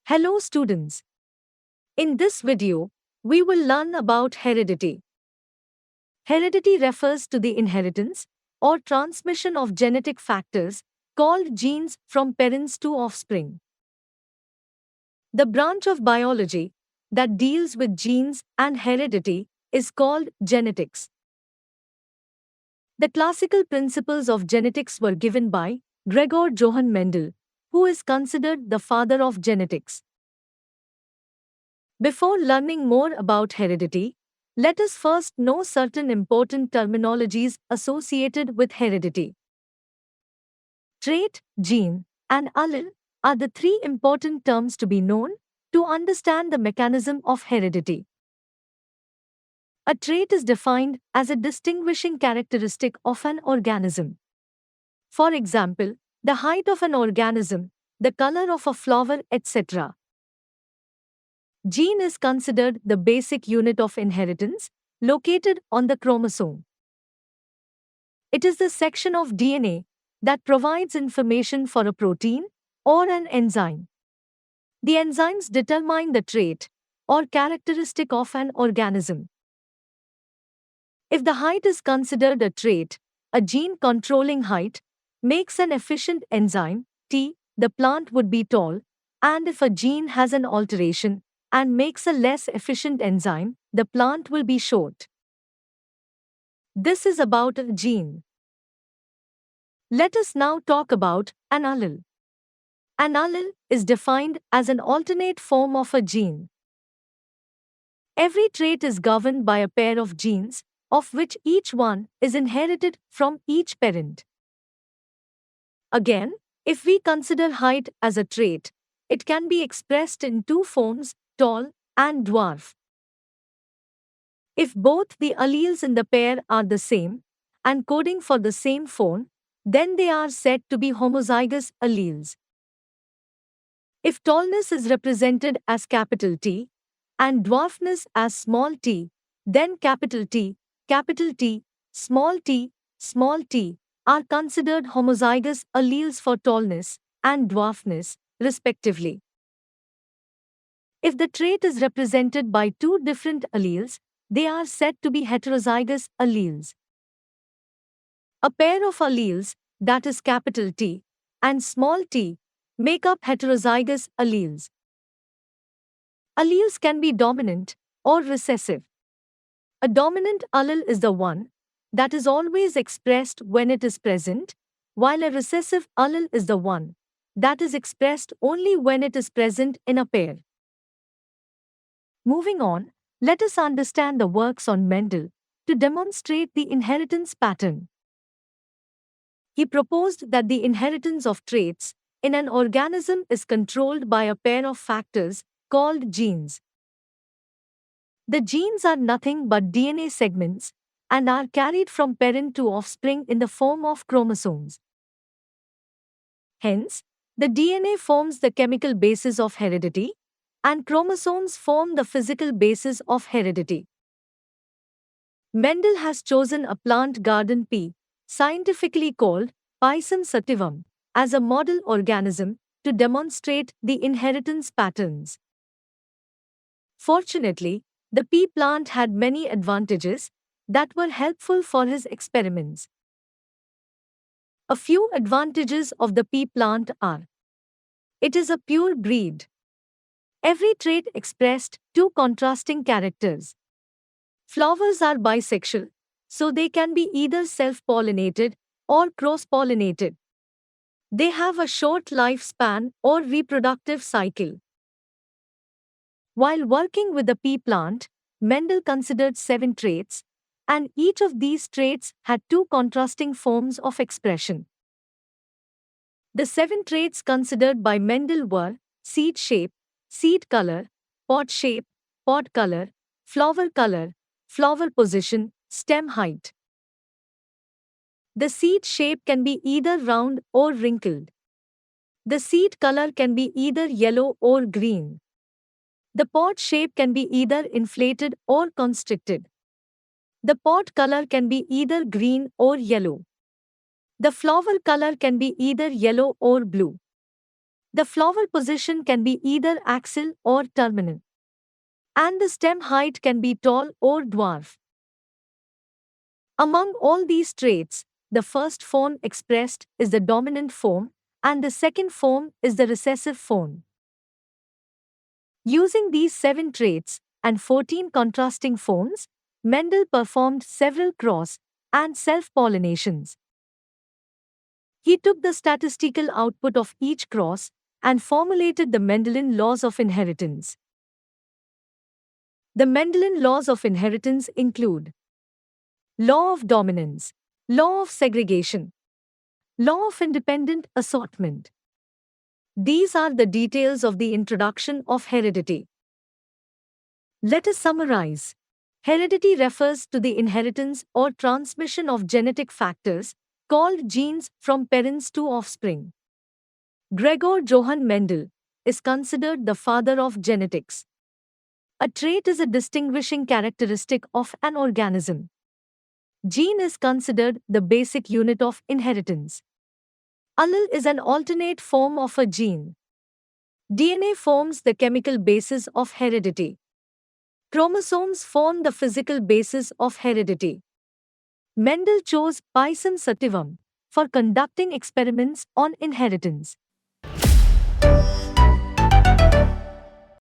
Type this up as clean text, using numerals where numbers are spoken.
Hello students. In this video, we will learn about heredity. Heredity refers to the inheritance or transmission of genetic factors called genes from parents to offspring. The branch of biology that deals with genes and heredity is called genetics. The classical principles of genetics were given by Gregor Johann Mendel, who is considered the father of genetics. Before learning more about heredity, let us first know certain important terminologies associated with heredity. Trait, gene, and allele are the three important terms to be known to understand the mechanism of heredity. A trait is defined as a distinguishing characteristic of an organism. For example, the height of an organism, the color of a flower, etc. Gene is considered the basic unit of inheritance, located on the chromosome. It is the section of DNA that provides information for a protein or an enzyme. The enzymes determine the trait or characteristic of an organism. If the height is considered a trait, a gene controlling height makes an efficient enzyme, T, the plant would be tall, and if a gene has an alteration and makes a less efficient enzyme, the plant will be short. This is about a gene. Let us now talk about an allele. An allele is defined as an alternate form of a gene. Every trait is governed by a pair of genes, of which each one is inherited from each parent. Again, if we consider height as a trait, it can be expressed in two forms, tall and dwarf. If both the alleles in the pair are the same and coding for the same phone, then they are said to be homozygous alleles. If tallness is represented as capital T and dwarfness as small t, then capital T, small t are considered homozygous alleles for tallness and dwarfness, respectively. If the trait is represented by two different alleles, they are said to be heterozygous alleles. A pair of alleles, that is capital T and small t, make up heterozygous alleles. Alleles can be dominant or recessive. A dominant allele is the one that is always expressed when it is present, while a recessive allele is the one that is expressed only when it is present in a pair. Moving on, let us understand the works on Mendel to demonstrate the inheritance pattern. He proposed that the inheritance of traits in an organism is controlled by a pair of factors called genes. The genes are nothing but DNA segments and are carried from parent to offspring in the form of chromosomes. Hence, the DNA forms the chemical basis of heredity, and chromosomes form the physical basis of heredity. Mendel has chosen a plant garden pea, scientifically called Pisum sativum, as a model organism to demonstrate the inheritance patterns. Fortunately, the pea plant had many advantages that were helpful for his experiments. A few advantages of the pea plant are: it is a pure breed. Every trait expressed two contrasting characters. Flowers are bisexual, so they can be either self-pollinated or cross-pollinated. They have a short lifespan or reproductive cycle. While working with the pea plant, Mendel considered 7 traits, and each of these traits had two contrasting forms of expression. The 7 traits considered by Mendel were seed shape, seed color, pod shape, pod color, flower position, stem height. The seed shape can be either round or wrinkled. The seed color can be either yellow or green. The pod shape can be either inflated or constricted. The pod color can be either green or yellow. The flower color can be either yellow or blue. The flower position can be either axial or terminal, and the stem height can be tall or dwarf. Among all these traits, the first form expressed is the dominant form, and the second form is the recessive form. Using these 7 traits and 14 contrasting forms, Mendel performed several cross and self pollinations. He took the statistical output of each cross and formulated the Mendelian laws of inheritance. The Mendelian laws of inheritance include law of dominance, law of segregation, law of independent assortment. These are the details of the introduction of heredity. Let us summarize. Heredity refers to the inheritance or transmission of genetic factors, called genes, from parents to offspring. Gregor Johann Mendel is considered the father of genetics. A trait is a distinguishing characteristic of an organism. Gene is considered the basic unit of inheritance. Allele is an alternate form of a gene. DNA forms the chemical basis of heredity. Chromosomes form the physical basis of heredity. Mendel chose Pisum sativum for conducting experiments on inheritance.